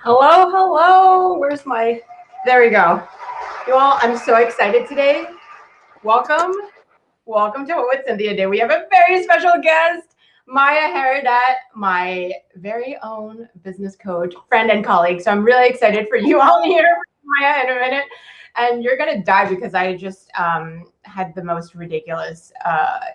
Hello, hello. There we go. You all, I'm so excited today. Welcome to What Would Cynthia Do. We have a very special guest, Malla Haridat, my very own business coach, friend, and colleague. So I'm really excited for you all here, Malla, in a minute. And you're gonna die because I just had the most ridiculous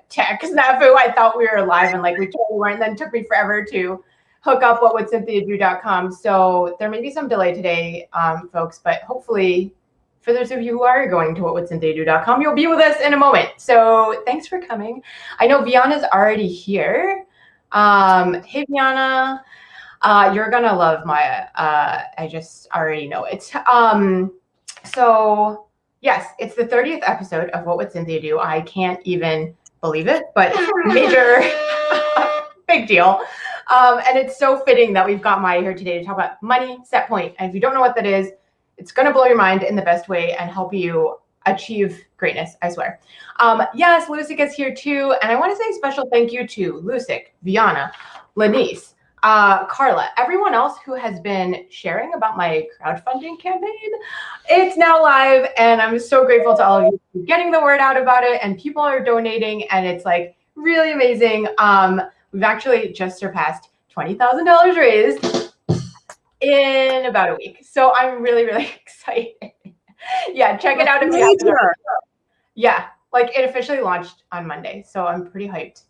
tech snafu. I thought we were live and we totally weren't. And then it took me forever to hook up whatwouldcynthiado.com. So there may be some delay today, folks, but hopefully for those of you who are going to whatwouldcynthiado.com, you'll be with us in a moment. So thanks for coming. I know Viana's already here. Hey, Viana. You're going to love Maya. I just already know it. So yes, it's the 30th episode of What Would Cynthia Do? I can't even believe it, but major, big deal. And it's so fitting that we've got Maya here today to talk about money set point. And if you don't know what that is, it's going to blow your mind in the best way and help you achieve greatness, I swear. Yes, Lucic is here too. And I want to say a special thank you to Lucic, Viana, Lanice, Carla, everyone else who has been sharing about my crowdfunding campaign. It's now live, and I'm so grateful to all of you for getting the word out about it. And people are donating, and it's really amazing. We've actually just surpassed $20,000 raised in about a week. So I'm really, really excited. Yeah, check it out if you haven't. Yeah, it officially launched on Monday. So I'm pretty hyped.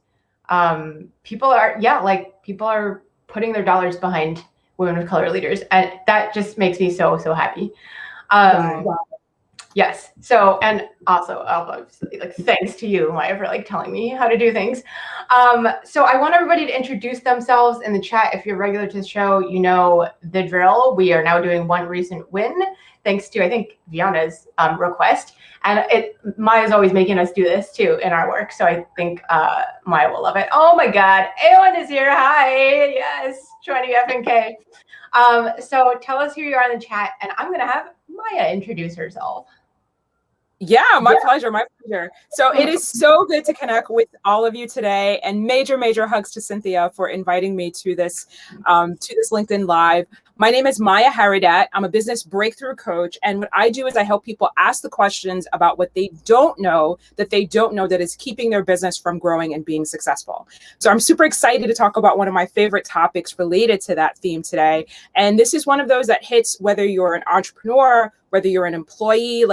People are putting their dollars behind women of color leaders. And that just makes me so, so happy. Yes. So, and also, obviously, thanks to you, Maya, for telling me how to do things. So I want everybody to introduce themselves in the chat. If you're regular to the show, you know the drill. We are now doing one recent win, thanks to, I think, Viana's request. And Maya's always making us do this too in our work. So I think Maya will love it. Oh my God, Ayon is here. Hi. Yes, joining FNK. So tell us who you are in the chat, and I'm going to have Maya introduce herself. Yeah, my pleasure. So it is so good to connect with all of you today, and major hugs to Cynthia for inviting me to this LinkedIn Live. My name is Malla Haridat. I'm a business breakthrough coach, and what I do is I help people ask the questions about what they don't know that is keeping their business from growing and being successful. So I'm super excited to talk about one of my favorite topics related to that theme today. And this is one of those that hits whether you're an entrepreneur, whether you're an employee,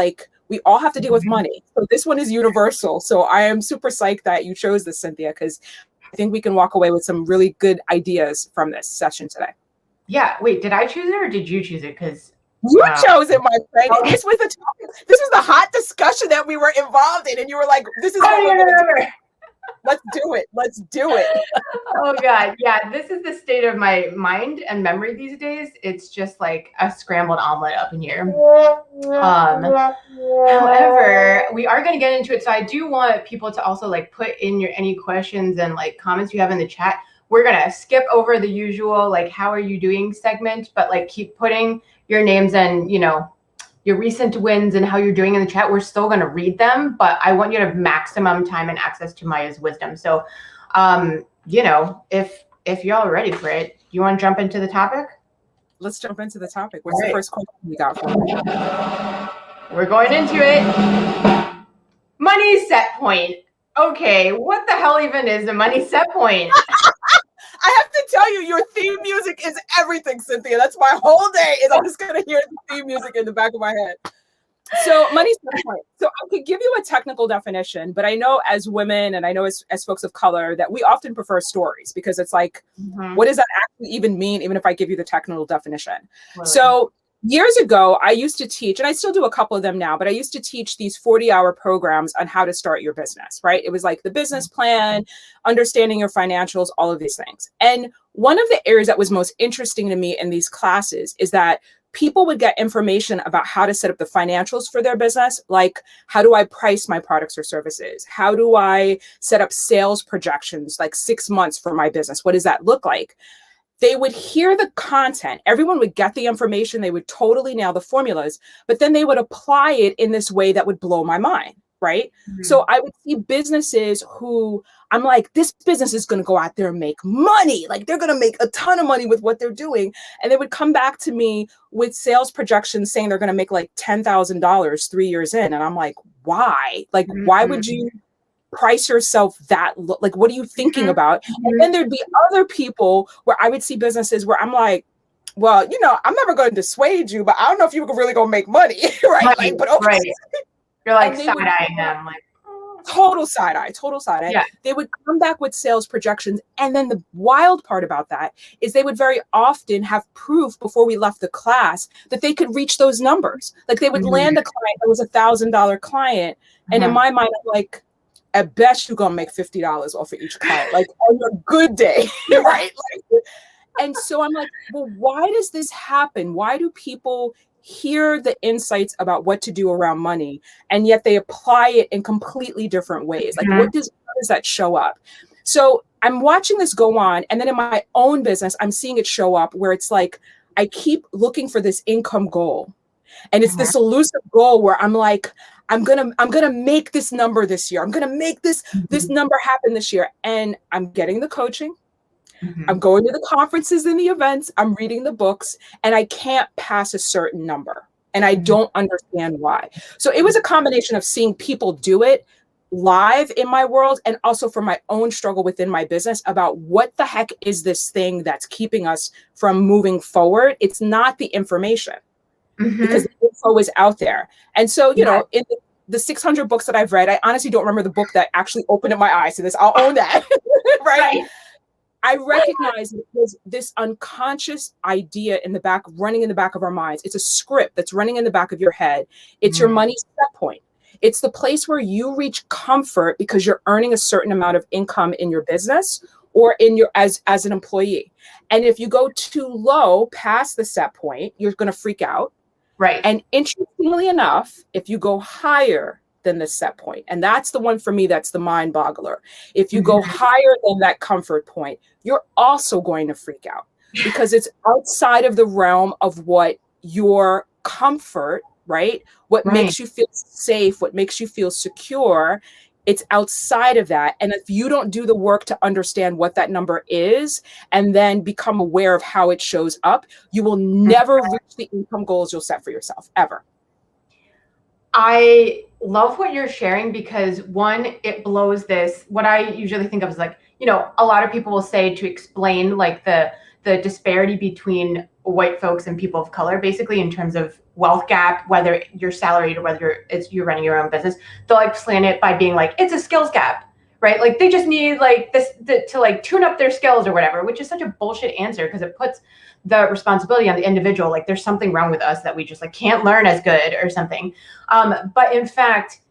we all have to deal with money. So this one is universal. So I am super psyched that you chose this, Cynthia, because I think we can walk away with some really good ideas from this session today. Yeah. Wait, did I choose it or did you choose it? Because you chose it, my friend. Okay. This was the topic. This was the hot discussion that we were involved in, and you were like, "This is what we're gonna do. Let's do it." Oh God, yeah. This is the state of my mind and memory these days. It's just like a scrambled omelet up in here. However, we are going to get into it. So I do want people to also put in any questions and comments you have in the chat. We're going to skip over the usual how are you doing segment, but keep putting your names and your recent wins and how you're doing in the chat. We're still going to read them, but I want you to have maximum time and access to Maya's wisdom. So, if y'all are ready for it, you want to jump into the topic? Let's jump into the topic. What's the first question we got for me? We're going into it. Money set point. Okay, what the hell even is a money set point? I have to tell you, your theme music is everything, Cynthia. That's my whole day, is I'm just going to hear the theme music in the back of my head. So money set point. So I could give you a technical definition, but I know as women and I know as folks of color that we often prefer stories because it's what does that actually even mean, even if I give you the technical definition? Really? So years ago, I used to teach, and I still do a couple of them now, but I used to teach these 40-hour programs on how to start your business, right? It was the business plan, understanding your financials, all of these things. And one of the areas that was most interesting to me in these classes is that people would get information about how to set up the financials for their business, how do I price my products or services? How do I set up sales projections, 6 months for my business? What does that look like? They would hear the content. Everyone would get the information. They would totally nail the formulas, but then they would apply it in this way that would blow my mind, right? Mm-hmm. So I would see businesses who I'm like, this business is going to go out there and make money. Like they're going to make a ton of money with what they're doing. And they would come back to me with sales projections saying they're going to make like $10,000 3 years in. And I'm like, why? Like, why would you price yourself that like, what are you thinking about? And then there'd be other people where I would see businesses where I'm like, well, you know, I'm never going to dissuade you, but I don't know if you're really going to make money, right? Like, but okay. Right. You're like side-eyeing them, like total side eye. Yeah. They would come back with sales projections. And then the wild part about that is they would very often have proof before we left the class that they could reach those numbers. Like they would land a client that was $1,000 client. And in my mind, I'm like, at best, you're going to make $50 off of each client, like on a good day, right? Like, and so I'm like, well, why does this happen? Why do people hear the insights about what to do around money, and yet they apply it in completely different ways? Like, how does that show up? So I'm watching this go on. And then in my own business, I'm seeing it show up where it's like, I keep looking for this income goal. And it's this elusive goal where I'm like, I'm gonna make this number this year. I'm gonna make this number happen this year. And I'm getting the coaching. I'm going to the conferences and the events. I'm reading the books, and I can't pass a certain number. And I don't understand why. So it was a combination of seeing people do it live in my world, and also for my own struggle within my business about what the heck is this thing that's keeping us from moving forward. It's not the information. Because the info is out there. And so, you know, in the 600 books that I've read, I honestly don't remember the book that actually opened up my eyes to this. I'll own that, right? I recognize that there's this unconscious idea running in the back of our minds. It's a script that's running in the back of your head. It's your money set point. It's the place where you reach comfort because you're earning a certain amount of income in your business or in your as an employee. And if you go too low past the set point, you're going to freak out. Right. And interestingly enough, if you go higher than the set point, and that's the one for me, that's the mind boggler. If you go higher than that comfort point, you're also going to freak out because it's outside of the realm of what your comfort, right? What makes you feel safe, what makes you feel secure. It's outside of that. And if you don't do the work to understand what that number is and then become aware of how it shows up, you will never reach the income goals you'll set for yourself, ever. I love what you're sharing because one, it blows this. What I usually think of is like, you know, a lot of people will say to explain like the disparity between white folks and people of color, basically in terms of wealth gap, whether you're salaried or whether you're running your own business, they'll like slant it by being like, it's a skills gap, right? Like they just need like to like tune up their skills or whatever, which is such a bullshit answer because it puts the responsibility on the individual. Like there's something wrong with us that we just like can't learn as good or something. But in fact,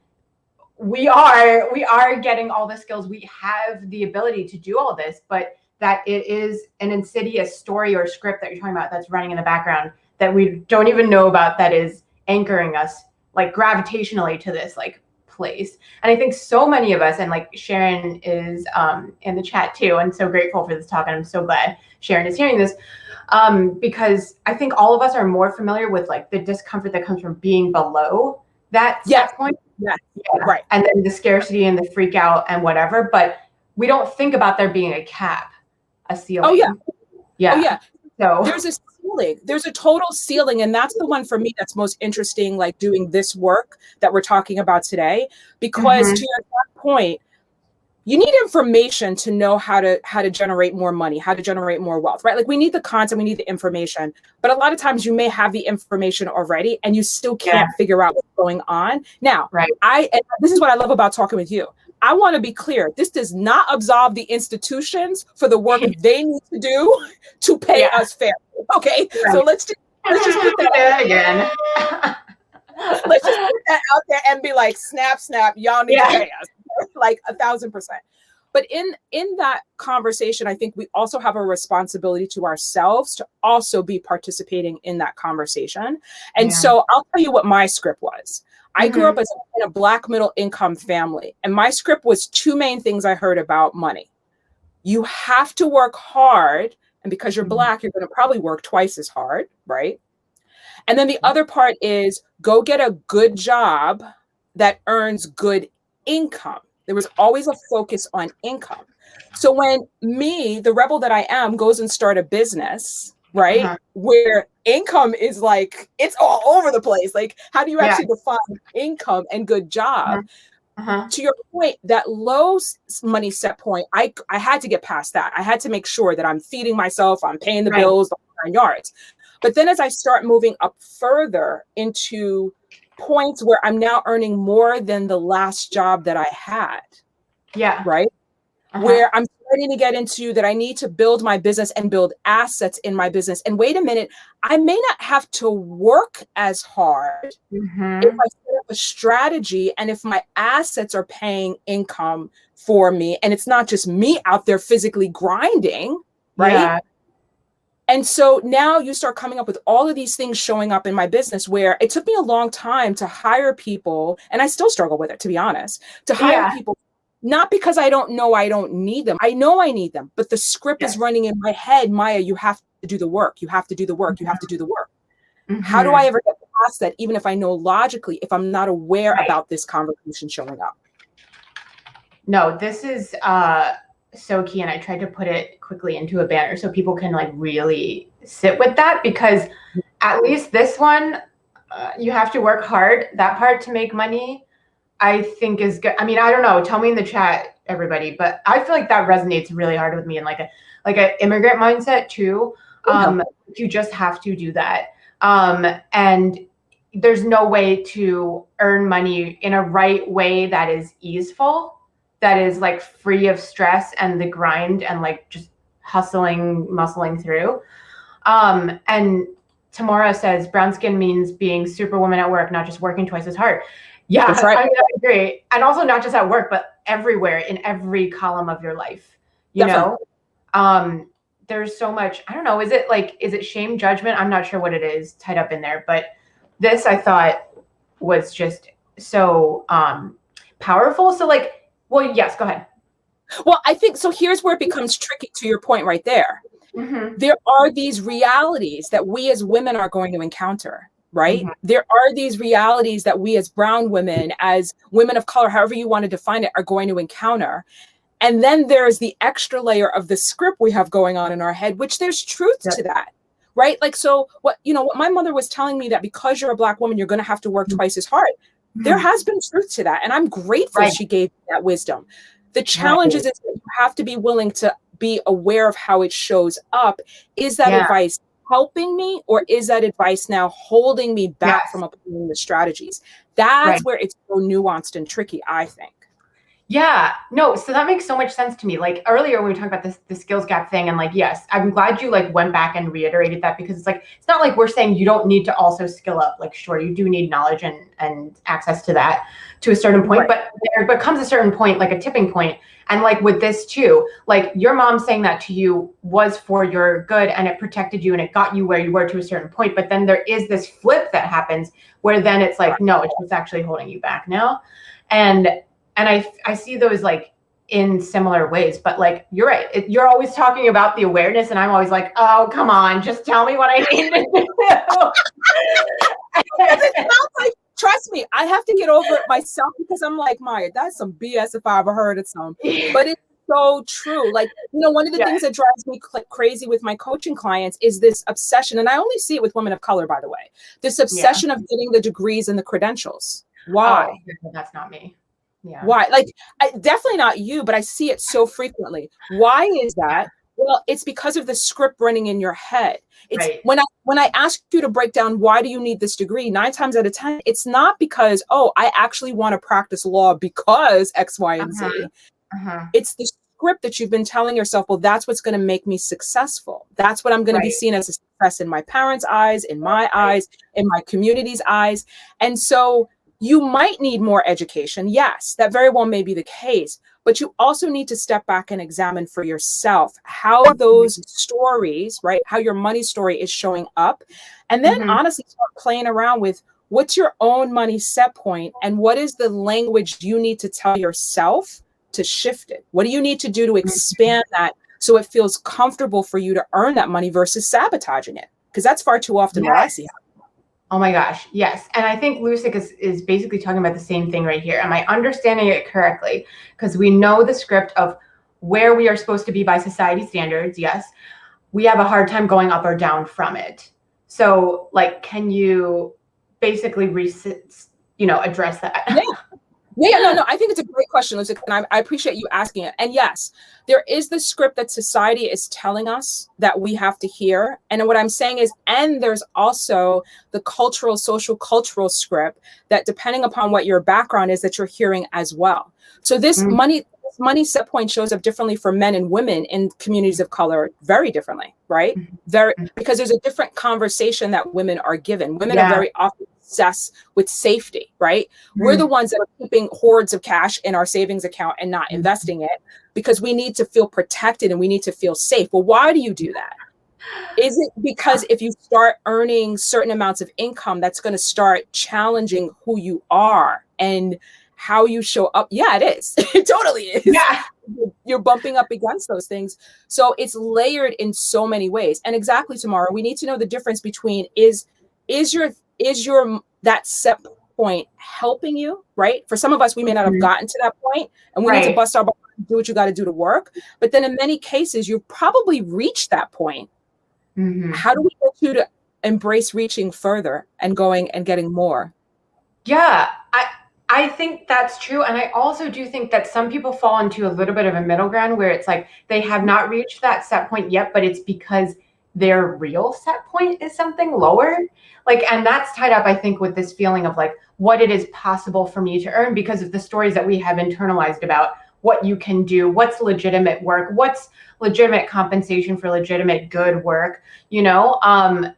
we are getting all the skills. We have the ability to do all this, but that it is an insidious story or script that you're talking about that's running in the background that we don't even know about, that is anchoring us like gravitationally to this like place. And I think so many of us, and like Sharon is in the chat too, and so grateful for this talk, and I'm so glad Sharon is hearing this, because I think all of us are more familiar with like the discomfort that comes from being below that set point. Yeah. Right. And then the scarcity and the freak out and whatever, but we don't think about there being a cap, a ceiling. Oh yeah. Yeah. Oh yeah. So there's a ceiling. There's a total ceiling. And that's the one for me that's most interesting, like doing this work that we're talking about today, because to your point, you need information to know how to generate more money, how to generate more wealth, right? Like we need the content, we need the information, but a lot of times you may have the information already and you still can't figure out what's going on. Now, and this is what I love about talking with you. I want to be clear. This does not absolve the institutions for the work they need to do to pay us fairly. Okay. So let's just put that again. Let's just put that out there and be like, snap, y'all need to pay us. Like 1,000%. But in that conversation, I think we also have a responsibility to ourselves to also be participating in that conversation. And so I'll tell you what my script was. I grew up in a Black middle income family, and my script was two main things I heard about money. You have to work hard, and because you're Black, you're going to probably work twice as hard, right? And then the other part is go get a good job that earns good income. There was always a focus on income. So when me, the rebel that I am, goes and start a business, right, where income is like, it's all over the place. Like, how do you actually define income and good job? To your point, that low money set point, I had to get past that. I had to make sure that I'm feeding myself, I'm paying the bills, the 9 yards. But then as I start moving up further into points where I'm now earning more than the last job that I had. Yeah. Right. Where I'm starting to get into that I need to build my business and build assets in my business. And wait a minute, I may not have to work as hard if I set up a strategy and if my assets are paying income for me and it's not just me out there physically grinding, right? Yeah. And so now you start coming up with all of these things showing up in my business where it took me a long time to hire people, and I still struggle with it, to be honest, to hire people, not because I don't need them. I know I need them, but the script is running in my head. Maya, you have to do the work. You have to do the work. You have to do the work. How do I ever get past that, even if I know logically, if I'm not aware about this conversation showing up? No, this is so key, and I tried to put it quickly into a banner so people can like really sit with that, because at least this one, you have to work hard. That part to make money, I think is good. I mean, I don't know. Tell me in the chat, everybody, but I feel like that resonates really hard with me, and like an immigrant mindset too. You just have to do that, and there's no way to earn money in a right way that is easeful, that is like free of stress and the grind and like just muscling through. And Tamara says brown skin means being superwoman at work, not just working twice as hard. Yeah, that's right. I mean, I agree. And also not just at work, but everywhere, in every column of your life, you know? There's so much, I don't know, is it shame, judgment? I'm not sure what it is tied up in there, but this I thought was just so powerful. So like, well, yes, go ahead. Well, I think, so here's where it becomes tricky, to your point right there. There are these realities that we as women are going to encounter, right? There are these realities that we as brown women, as women of color, however you want to define it, are going to encounter. And then there's the extra layer of the script we have going on in our head, which there's truth to that, right? Like, so what my mother was telling me, that because you're a Black woman, you're going to have to work twice as hard. There has been truth to that. And I'm grateful she gave me that wisdom. The challenge is that you have to be willing to be aware of how it shows up. Is that advice helping me, or is that advice now holding me back from applying the strategies? That's where it's so nuanced and tricky, I think. Yeah, no, so that makes so much sense to me. Like earlier when we talked about the skills gap thing, and like, yes, I'm glad you like went back and reiterated that, because it's like, it's not like we're saying you don't need to also skill up. Like, sure, you do need knowledge and access to that to a certain point, but there becomes a certain point, like a tipping point. And like with this too, like your mom saying that to you was for your good, and it protected you and it got you where you were to a certain point. But then there is this flip that happens where then it's like, no, it's actually holding you back now. And I see those like in similar ways, but like, you're right. You're always talking about the awareness, and I'm always like, oh, come on, just tell me what I need to do. It sounds like, trust me, I have to get over it myself, because I'm like, Maya, that's some BS if I ever heard it some. But it's so true. Like, one of the things that drives me crazy with my coaching clients is this obsession, and I only see it with women of color, by the way, this obsession of getting the degrees and the credentials. Why? Oh, that's not me. Yeah. Why? Like, definitely not you, but I see it so frequently. Why is that? Well, it's because of the script running in your head. It's when I ask you to break down, why do you need this degree? 9 times out of 10, it's not because, oh, I actually want to practice law because X, Y, and Z. It's the script that you've been telling yourself, well, that's what's going to make me successful. That's what I'm going to be seen as a success in my parents' eyes, in my eyes, in my community's eyes. And so you might need more education. Yes, that very well may be the case, but you also need to step back and examine for yourself how those stories, right, how your money story is showing up. And then honestly start playing around with what's your own money set point, and what is the language you need to tell yourself to shift it? What do you need to do to expand that so it feels comfortable for you to earn that money versus sabotaging it? Because that's far too often what I see. Oh my gosh, yes. And I think Lucic is basically talking about the same thing right here. Am I understanding it correctly? Because we know the script of where we are supposed to be by society standards, yes. We have a hard time going up or down from it. So, like, can you basically address that? Yeah. Yeah, no, I think it's a great question, Lucy, and I appreciate you asking it. And yes, there is the script that society is telling us that we have to hear. And what I'm saying is, and there's also the social cultural script that, depending upon what your background is, that you're hearing as well. So this money set point shows up differently for men and women in communities of color, very differently, right? Because there's a different conversation that women are given. Women are very often obsessed with safety, right? We're the ones that are keeping hordes of cash in our savings account and not investing it because we need to feel protected and we need to feel safe. Well, why do you do that? Is it because if you start earning certain amounts of income, that's going to start challenging who you are and how you show up? Yeah, it is. It totally is. Yeah. You're bumping up against those things. So it's layered in so many ways. And exactly, Tamara, we need to know the difference between is your that set point helping you, right? For some of us, we may not have gotten to that point, and we need to bust our butt and do what you got to do to work. But then in many cases, you've probably reached that point. How do we get you to embrace reaching further and going and getting more? Yeah, I think that's true. And I also do think that some people fall into a little bit of a middle ground where it's like they have not reached that set point yet, but it's because their real set point is something lower. Like, and that's tied up, I think, with this feeling of like what it is possible for me to earn because of the stories that we have internalized about what you can do, what's legitimate work, what's legitimate compensation for legitimate good work, and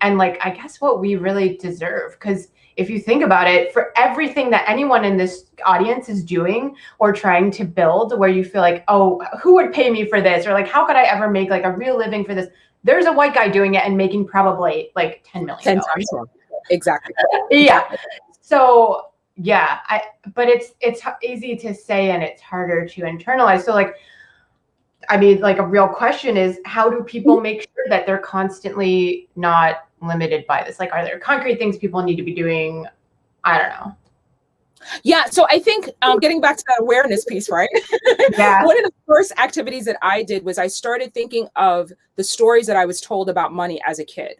like, I guess what we really deserve. Because if you think about it, for everything that anyone in this audience is doing or trying to build, where you feel like, oh, who would pay me for this? Or like, how could I ever make like a real living for this? There's a white guy doing it and making probably like $10 million. 10 times more. Exactly. Yeah. So yeah, but it's easy to say and it's harder to internalize. So like, I mean, like a real question is, how do people make sure that they're constantly not limited by this? Like, are there concrete things people need to be doing? I don't know. Yeah, so I think getting back to that awareness piece, right? Yeah. One of the first activities that I did was I started thinking of the stories that I was told about money as a kid.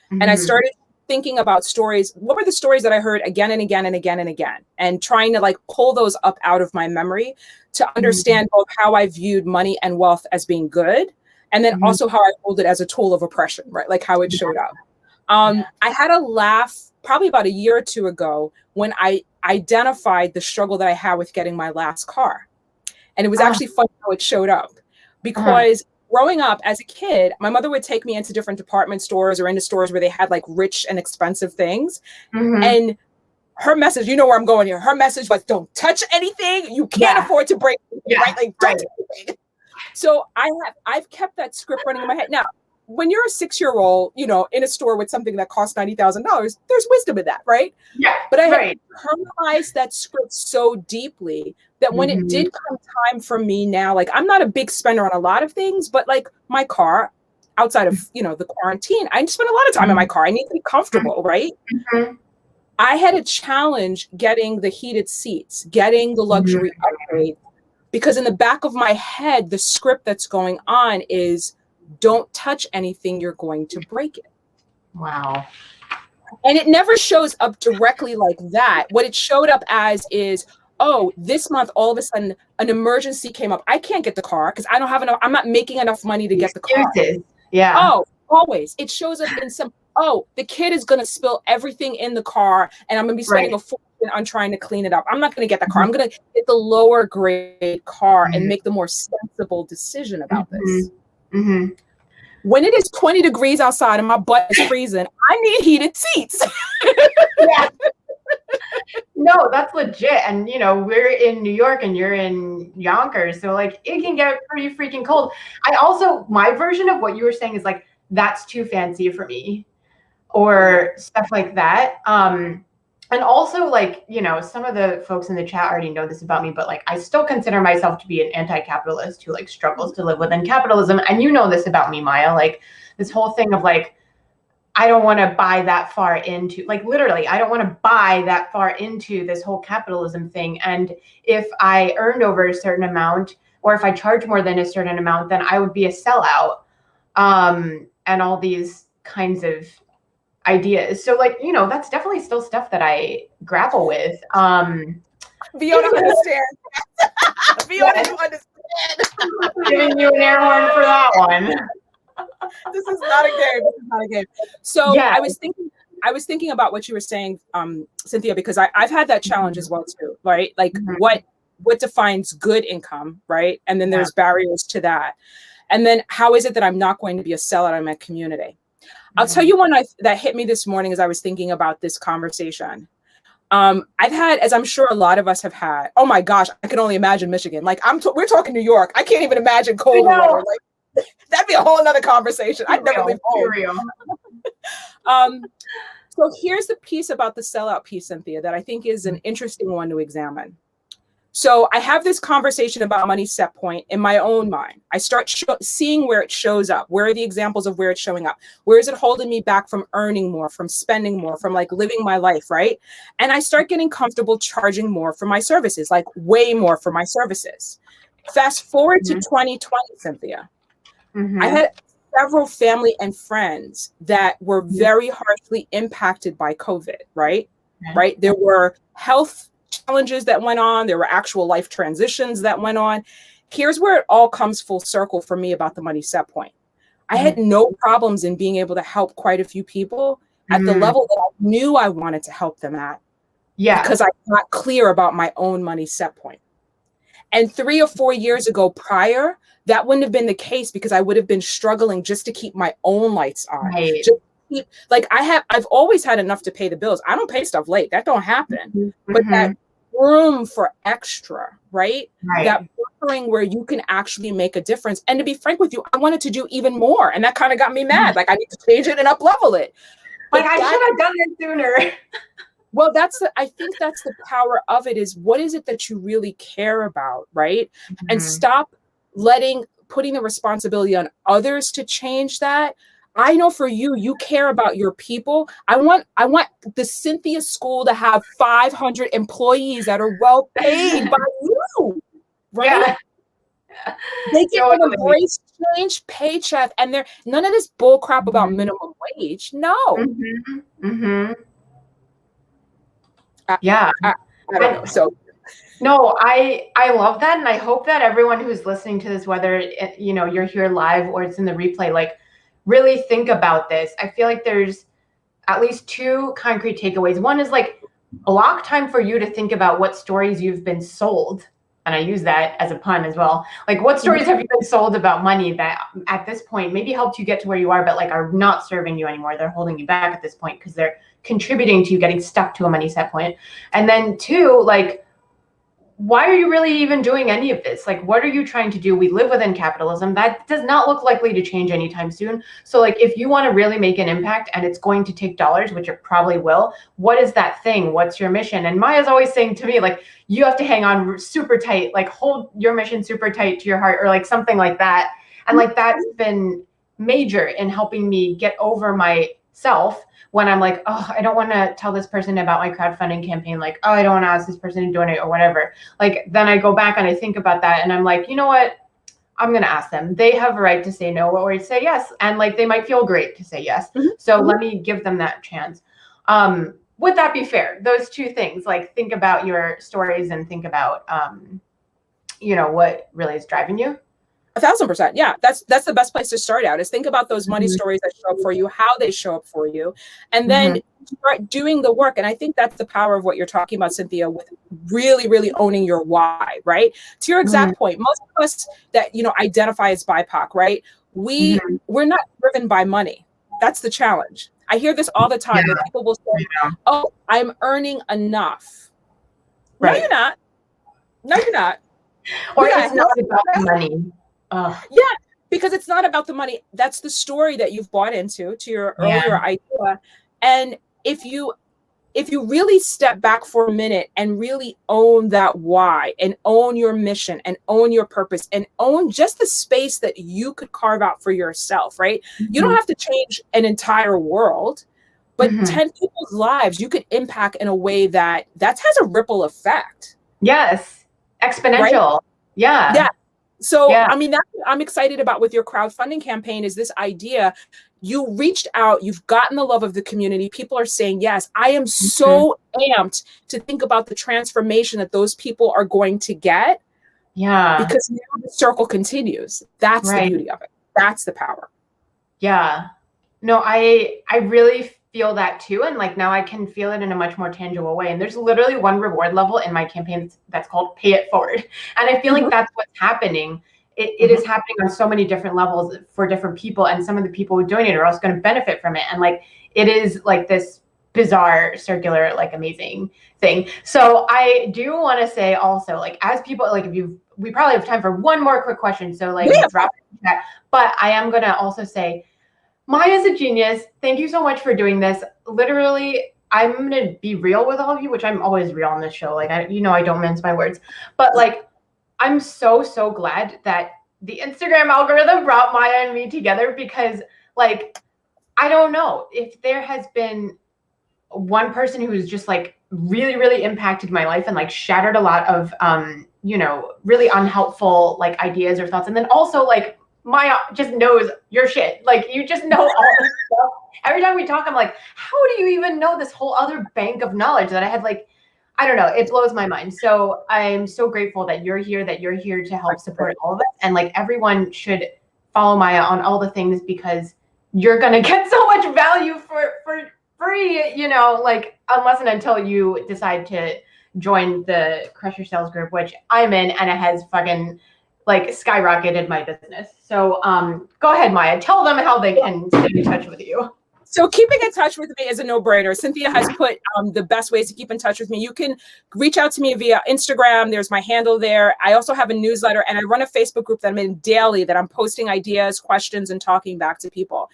And I started thinking about stories. What were the stories that I heard again and again and again and again? And trying to like pull those up out of my memory to understand both how I viewed money and wealth as being good. And then also how I hold it as a tool of oppression, right? Like how it showed up. I had a laugh probably about a year or two ago when I identified the struggle that I had with getting my last car. And it was actually fun how it showed up because growing up as a kid, my mother would take me into different department stores or into stores where they had like rich and expensive things. And her message, you know where I'm going here. Her message was, don't touch anything. You can't afford to break it, right? Like, don't touch anything. So I've kept that script running in my head. Now, when you're a 6-year-old, in a store with something that costs $90,000, there's wisdom in that, right? Yeah. But I had internalized that script so deeply that when it did come time for me now, like I'm not a big spender on a lot of things, but like my car, outside of, the quarantine, I spend a lot of time in my car. I need to be comfortable, right? I had a challenge getting the heated seats, getting the luxury upgrade, because in the back of my head, the script that's going on is, don't touch anything, you're going to break it. Wow. And it never shows up directly like that. What it showed up as is, oh, this month, all of a sudden, an emergency came up. I can't get the car because I don't have enough. I'm not making enough money to get the car. Yeah. Oh, always. It shows up in some, the kid is going to spill everything in the car and I'm going to be spending a fortune on trying to clean it up. I'm not going to get the car. I'm going to get the lower grade car and make the more sensible decision about this. When it is 20 degrees outside and my butt is freezing, I need heated seats. No, that's legit. And, we're in New York and you're in Yonkers. So like it can get pretty freaking cold. My version of what you were saying is like, that's too fancy for me or stuff like that. And also like, some of the folks in the chat already know this about me, but like, I still consider myself to be an anti-capitalist who like struggles to live within capitalism. And you know this about me, Maya, like this whole thing of like, I don't want to buy that far into, like, literally, I don't want to buy that far into this whole capitalism thing. And if I earned over a certain amount, or if I charge more than a certain amount, then I would be a sellout. And all these kinds of ideas. So, like, you know, that's definitely still stuff that I grapple with. Fiona understands. Fiona, you understand. Giving you an air horn for that one. This is not a game. This is not a game. So Yeah. I was thinking about what you were saying, Cynthia, because I've had that challenge as well too, right? Like what defines good income, right? And then there's barriers to that. And then how is it that I'm not going to be a sellout in my community? I'll tell you one that hit me this morning as I was thinking about this conversation. I've had, as I'm sure a lot of us have had, oh my gosh, I can only imagine Michigan. Like we're talking New York. I can't even imagine colder weather. Like that'd be a whole nother conversation. I'd never leave home. So here's the piece about the sellout piece, Cynthia, that I think is an interesting one to examine. So I have this conversation about money set point in my own mind. I start seeing where it shows up. Where are the examples of where it's showing up? Where is it holding me back from earning more, from spending more, from like living my life, right? And I start getting comfortable charging more for my services, like way more for my services. Fast forward to 2020, Cynthia. I had several family and friends that were very harshly impacted by COVID, right? Right? There were health challenges that went on. There were actual life transitions that went on. Here's where it all comes full circle for me about the money set point. I had no problems in being able to help quite a few people at the level that I knew I wanted to help them at. Yeah. Because I got clear about my own money set point. And 3 or 4 years ago prior, that wouldn't have been the case because I would have been struggling just to keep my own lights on. Right. Like I've always had enough to pay the bills. I don't pay stuff late. That don't happen. But that room for extra, right? That buffering where you can actually make a difference. And to be frank with you, I wanted to do even more. And that kind of got me mad. Like I need to change it and up level it. Like I should have done it sooner. Well, I think that's the power of it is what is it that you really care about, right? And stop putting the responsibility on others to change that. I know for you care about your people. I want the Cynthia School to have 500 employees that are well paid by you, right? Yeah. They get an embrace change paycheck, and they're none of this bull crap about minimum wage. No. Yeah. I don't know. So. No, I love that, and I hope that everyone who's listening to this, whether you know you're here live or it's in the replay, like really think about this. I feel like there's at least 2 concrete takeaways. One is like block time for you to think about what stories you've been sold, and I use that as a pun as well. Like what stories have you been sold about money that at this point maybe helped you get to where you are, but like are not serving you anymore. They're holding you back at this point because they're contributing to you getting stuck to a money set point. And then 2, like, why are you really even doing any of this? Like, what are you trying to do? We live within capitalism. That does not look likely to change anytime soon. So like, if you want to really make an impact and it's going to take dollars, which it probably will, what is that thing? What's your mission? And Maya's always saying to me, like, you have to hang on super tight, like hold your mission super tight to your heart or like something like that. And like, that's been major in helping me get over myself when I'm like, oh, I don't want to tell this person about my crowdfunding campaign. Like, oh, I don't want to ask this person to donate or whatever. Like, then I go back and I think about that and I'm like, you know what? I'm going to ask them. They have a right to say no or to say yes. And like, they might feel great to say yes. So let me give them that chance. Would that be fair? Those 2 things, like think about your stories and think about, you know, what really is driving you. 1,000%. Yeah, that's the best place to start out is think about those money stories that show up for you, how they show up for you, and then start doing the work. And I think that's the power of what you're talking about, Cynthia, with really, really owning your why, right? To your exact point, most of us that, you know, identify as BIPOC, right? We're not driven by money. That's the challenge. I hear this all the time where people will say, oh, I'm earning enough. Right. No, you're not. No, you're not. Or it's not about the money. Yeah, because it's not about the money. That's the story that you've bought into to your earlier idea. And if you if you really step back for a minute and really own that why and own your mission and own your purpose and own just the space that you could carve out for yourself, right? You don't have to change an entire world, but 10 people's lives you could impact in a way that has a ripple effect. Yes. Exponential. Right? Yeah. Yeah. So, I mean, I'm excited about with your crowdfunding campaign is this idea. You reached out, you've gotten the love of the community. People are saying, yes, I am so amped to think about the transformation that those people are going to get. Yeah. Because now the circle continues. That's the beauty of it. That's the power. Yeah. No, I really feel that too. And like now I can feel it in a much more tangible way. And there's literally one reward level in my campaign that's called pay it forward. And I feel like that's what's happening. It is happening on so many different levels for different people. And some of the people who donate are also going to benefit from it. And like, it is like this bizarre, circular, like amazing thing. So I do want to say also, like, as people, like we probably have time for one more quick question. So like, drop it in the chat. But I am going to also say, Maya's a genius. Thank you so much for doing this. Literally, I'm going to be real with all of you, which I'm always real on this show. Like, I don't mince my words, but like, I'm so glad that the Instagram algorithm brought Maya and me together because like, I don't know if there has been one person who's just like really impacted my life and like shattered a lot of, really unhelpful like ideas or thoughts. And then also like Maya just knows your shit. Like you just know all this stuff. Every time we talk, I'm like, how do you even know this whole other bank of knowledge that I had like, I don't know. It blows my mind. So I'm so grateful that you're here to help support all of us. And like everyone should follow Maya on all the things because you're going to get so much value for free, like unless and until you decide to join the Crush Your Sales group, which I'm in, and it has fucking like skyrocketed my business. So go ahead, Maya, tell them how they can stay in touch with you. So keeping in touch with me is a no-brainer. Cynthia has put the best ways to keep in touch with me. You can reach out to me via Instagram. There's my handle there. I also have a newsletter and I run a Facebook group that I'm in daily that I'm posting ideas, questions, and talking back to people.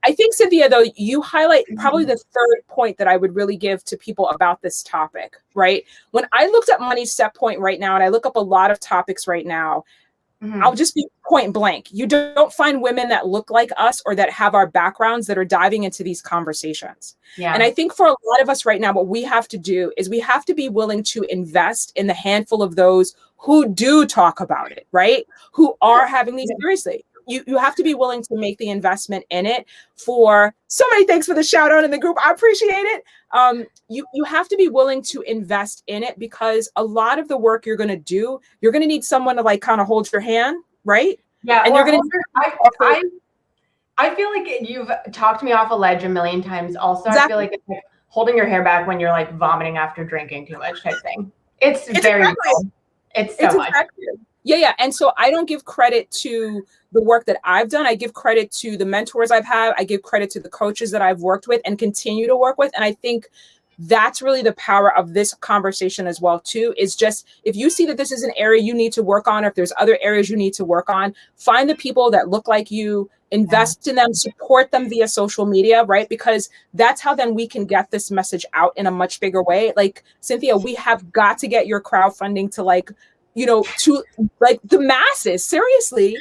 I think, Cynthia, though, you highlight probably the third point that I would really give to people about this topic, right? When I looked at Money Set Point right now, and I look up a lot of topics right now, I'll just be point blank. You don't find women that look like us or that have our backgrounds that are diving into these conversations. Yeah. And I think for a lot of us right now, what we have to do is we have to be willing to invest in the handful of those who do talk about it, right? Who are having these seriously. You have to be willing to make the investment in it. For so many thanks for the shout out in the group. I appreciate it. You have to be willing to invest in it because a lot of the work you're going to do, you're going to need someone to like kind of hold your hand, right? Yeah. And you're going to. I feel like you've talked me off a ledge a million times. Also, exactly. I feel like it's like holding your hair back when you're like vomiting after drinking too much type thing. It's very cool. It's so much. Yeah. And so I don't give credit to the work that I've done. I give credit to the mentors I've had. I give credit to the coaches that I've worked with and continue to work with. And I think that's really the power of this conversation as well, too, is just if you see that this is an area you need to work on, or if there's other areas you need to work on, find the people that look like you, invest in them, support them via social media, right? Because that's how then we can get this message out in a much bigger way. Like, Cynthia, we have got to get your crowdfunding to to like the masses, seriously,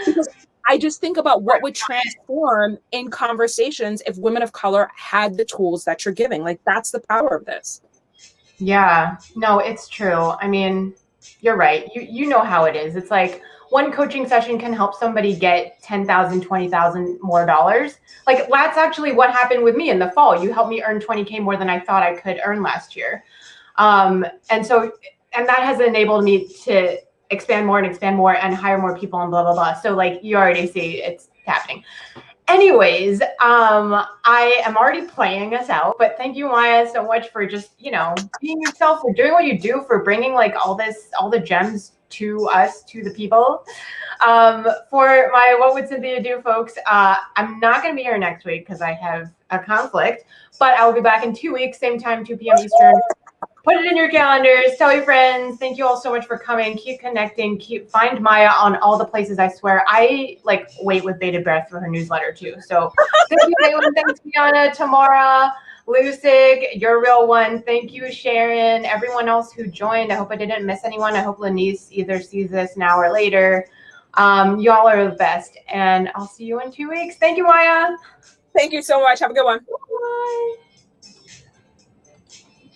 because I just think about what would transform in conversations if women of color had the tools that you're giving. Like, that's the power of this. Yeah, no, it's true. I mean, you're right. You know how it is. It's like one coaching session can help somebody get $10,000, $20,000 more dollars. Like that's actually what happened with me in the fall. You helped me earn 20K more than I thought I could earn last year. And that has enabled me to expand more and hire more people and blah, blah, blah. So like you already see it's happening. Anyways, I am already playing us out, but thank you, Maya, so much for just, being yourself, for doing what you do, for bringing like all the gems to us, to the people. For my What Would Cynthia Do, folks, I'm not going to be here next week because I have a conflict, but I will be back in 2 weeks, same time, 2 p.m. Eastern. Put it in your calendars. Tell your friends. Thank you all so much for coming. Keep connecting. Find Maya on all the places. I swear. I wait with bated breath for her newsletter too. So thank you, Caitlin. Thanks, Fiona, Tamara. Lusig, you're a real one. Thank you, Sharon. Everyone else who joined. I hope I didn't miss anyone. I hope Lanice either sees this now or later. Y'all are the best. And I'll see you in 2 weeks. Thank you, Maya. Thank you so much. Have a good one. Bye.